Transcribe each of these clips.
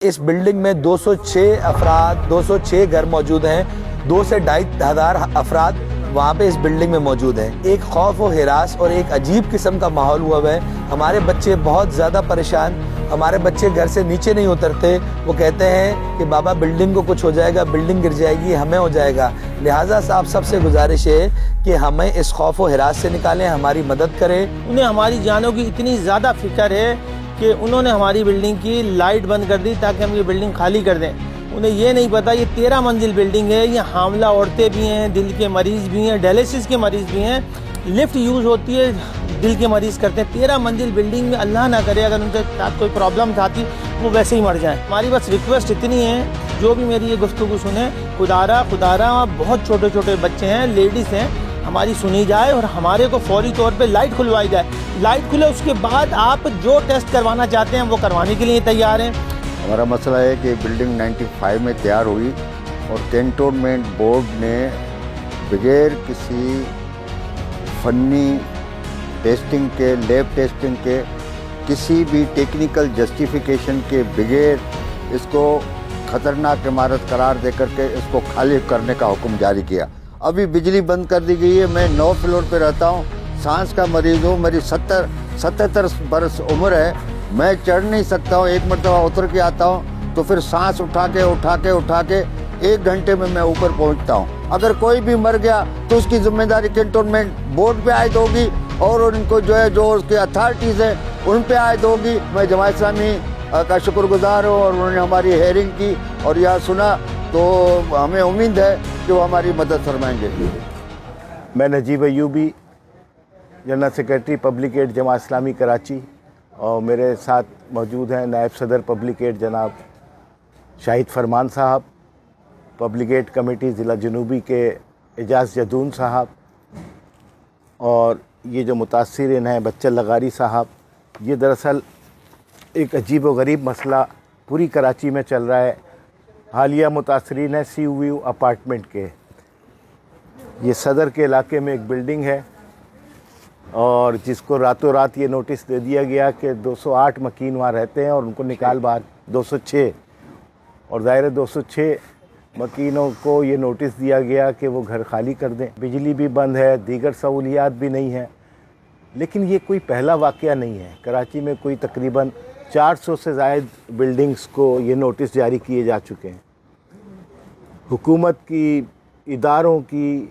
اس building میں 206 افراد 206 گھر موجود ہیں، 2 سے 2,500 افراد وہاں پہ اس بلڈنگ میں موجود ہیں۔ ایک خوف و ہراس اور ایک عجیب قسم کا ماحول ہوا ہے۔ ہمارے بچے بہت زیادہ پریشان، ہمارے بچے گھر سے نیچے نہیں اترتے، وہ کہتے ہیں کہ بابا بلڈنگ کو کچھ ہو جائے گا، بلڈنگ گر جائے گی، ہمیں ہو جائے گا۔ لہٰذا آپ سب سے گزارش ہے کہ ہمیں اس خوف و ہراس سے نکالیں، ہماری مدد کریں۔ انہیں ہماری جانوں کی اتنی زیادہ فکر ہے کہ انہوں نے ہماری بلڈنگ کی لائٹ بند کر دی تاکہ ہم یہ بلڈنگ خالی کر دیں۔ انہیں یہ نہیں پتا یہ 13 منزل بلڈنگ ہے، یہ حاملہ عورتیں بھی ہیں، دل کے مریض بھی ہیں، ڈائلیسس کے مریض بھی ہیں، لفٹ یوز ہوتی ہے، دل کے مریض کرتے ہیں۔ 13 منزل بلڈنگ میں اللہ نہ کرے اگر ان کے ساتھ کوئی پرابلم آتی وہ ویسے ہی مر جائیں۔ ہماری بس ریکویسٹ اتنی ہے، جو بھی میری یہ گفتگو سنیں، خدارا بہت چھوٹے چھوٹے بچے ہیں، لیڈیز ہیں، ہماری سنی جائے اور ہمارے کو فوری طور پہ لائٹ کھلوائی جائے۔ لائٹ کھلے اس کے بعد آپ جو ٹیسٹ کروانا چاہتے ہیں وہ کروانے کے لیے تیار ہیں۔ ہمارا مسئلہ ہے کہ بلڈنگ 95 میں تیار ہوئی اور کینٹونمنٹ بورڈ نے بغیر کسی فنی ٹیسٹنگ کے، لیب ٹیسٹنگ کے، کسی بھی ٹیکنیکل جسٹیفیکیشن کے بغیر اس کو خطرناک عمارت قرار دے کر کے اس کو خالی کرنے کا حکم جاری کیا۔ ابھی بجلی بند کر دی گئی ہے۔ میں 9 فلور پہ رہتا ہوں، سانس کا مریض ہوں، میری 77 برس عمر ہے، میں چڑھ نہیں سکتا ہوں، ایک مرتبہ اتر کے آتا ہوں تو پھر سانس اٹھا کے 1 گھنٹے میں اوپر پہنچتا ہوں۔ اگر کوئی بھی مر گیا تو اس کی ذمہ داری کینٹونمنٹ بورڈ پہ عائد ہوگی اور ان کو جو اس کے اتھارٹیز ہیں ان پہ عائد ہوگی۔ میں جماعت اسلامی کا شکر گزار ہوں اور انہوں نے ہماری ہیئرنگ کی اور یہاں سنا، تو ہمیں امید ہے کہ وہ ہماری مدد فرمائیں گے۔ میں Najeeb Ayubi, general secretary public aid Jamaat Islami Karachi, اور میرے ساتھ موجود ہیں نائب صدر پبلک ایڈ جناب شاہد فرمان صاحب، پبلک ایڈ کمیٹی ضلع جنوبی کے اعجاز جدون صاحب، اور یہ جو متاثرین ہیں بچہ لغاری صاحب۔ یہ دراصل ایک عجیب و غریب مسئلہ پوری کراچی میں چل رہا ہے۔ حالیہ متاثرین ہیں سی ویو اپارٹمنٹ کے۔ یہ صدر کے علاقے میں ایک بلڈنگ ہے اور جس کو راتوں رات یہ نوٹس دے دیا گیا کہ 208 مکین وہاں رہتے ہیں اور ان کو نکال باہر 206، اور ظاہر 206 مکینوں کو یہ نوٹس دیا گیا کہ وہ گھر خالی کر دیں۔ بجلی بھی بند ہے، دیگر سہولیات بھی نہیں ہیں۔ لیکن یہ کوئی پہلا واقعہ نہیں ہے، کراچی میں کوئی تقریباً 400 سے زائد بلڈنگز کو یہ نوٹس جاری کیے جا چکے ہیں۔ حکومت کی، اداروں کی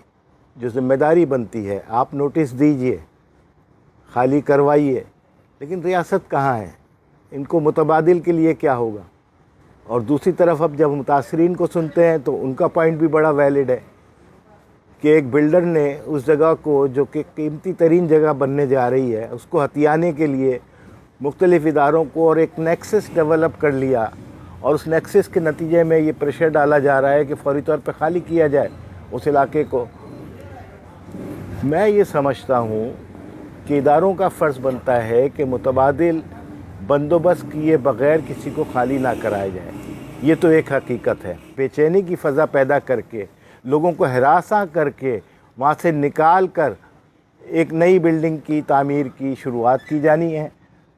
جو ذمہ داری بنتی ہے، آپ نوٹس دیجئے، خالی کروائیے، لیکن ریاست کہاں ہے؟ ان کو متبادل کے لیے کیا ہوگا؟ اور دوسری طرف اب جب متاثرین کو سنتے ہیں تو ان کا پوائنٹ بھی بڑا ویلڈ ہے کہ ایک بلڈر نے اس جگہ کو جو کہ قیمتی ترین جگہ بننے جا رہی ہے اس کو ہتھیانے کے لیے مختلف اداروں کو اور ایک نیکسس ڈیولپ کر لیا، اور اس نیکسس کے نتیجے میں یہ پریشر ڈالا جا رہا ہے کہ فوری طور پہ خالی کیا جائے اس علاقے کو۔ میں یہ سمجھتا ہوں کہ اداروں کا فرض بنتا ہے کہ متبادل بندوبست کیے بغیر کسی کو خالی نہ کرایا جائے۔ یہ تو ایک حقیقت ہے۔ بے چینی کی فضا پیدا کر کے، لوگوں کو ہراساں کر کے وہاں سے نکال کر ایک نئی بلڈنگ کی تعمیر کی شروعات کی جانی ہے۔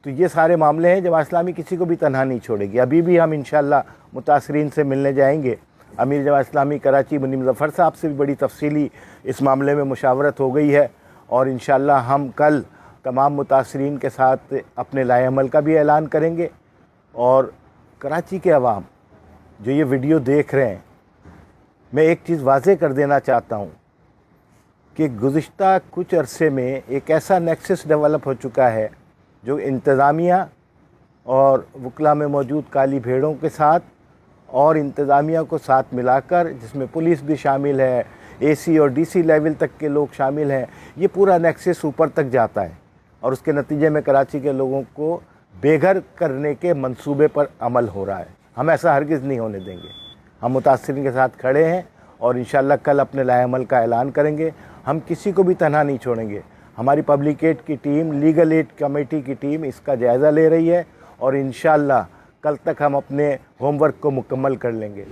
تو یہ سارے معاملے ہیں، جماعت اسلامی کسی کو بھی تنہا نہیں چھوڑے گی۔ ابھی بھی ہم انشاءاللہ متاثرین سے ملنے جائیں گے۔ امیر جماعت اسلامی کراچی منیم ظفر صاحب سے بھی بڑی تفصیلی اس معاملے میں مشاورت ہو گئی ہے، اور انشاءاللہ ہم کل تمام متاثرین کے ساتھ اپنے لائحہ عمل کا بھی اعلان کریں گے۔ اور کراچی کے عوام جو یہ ویڈیو دیکھ رہے ہیں، میں ایک چیز واضح کر دینا چاہتا ہوں کہ گزشتہ کچھ عرصے میں ایک ایسا نیکسس ڈیولپ ہو چکا ہے جو انتظامیہ اور وکلاء میں موجود کالی بھیڑوں کے ساتھ اور انتظامیہ کو ساتھ ملا کر، جس میں پولیس بھی شامل ہے، اے سی اور ڈی سی لیول تک کے لوگ شامل ہیں، یہ پورا نیکسس اوپر تک جاتا ہے، اور اس کے نتیجے میں کراچی کے لوگوں کو بے گھر کرنے کے منصوبے پر عمل ہو رہا ہے۔ ہم ایسا ہرگز نہیں ہونے دیں گے۔ ہم متاثرین کے ساتھ کھڑے ہیں اور انشاءاللہ کل اپنے لائحہ عمل کا اعلان کریں گے۔ ہم کسی کو بھی تنہا نہیں چھوڑیں گے۔ ہماری پبلک ایڈ کی ٹیم، لیگل ایڈ کمیٹی کی ٹیم اس کا جائزہ لے رہی ہے، اور انشاءاللہ کل تک ہم اپنے ہوم ورک کو مکمل کر لیں گے۔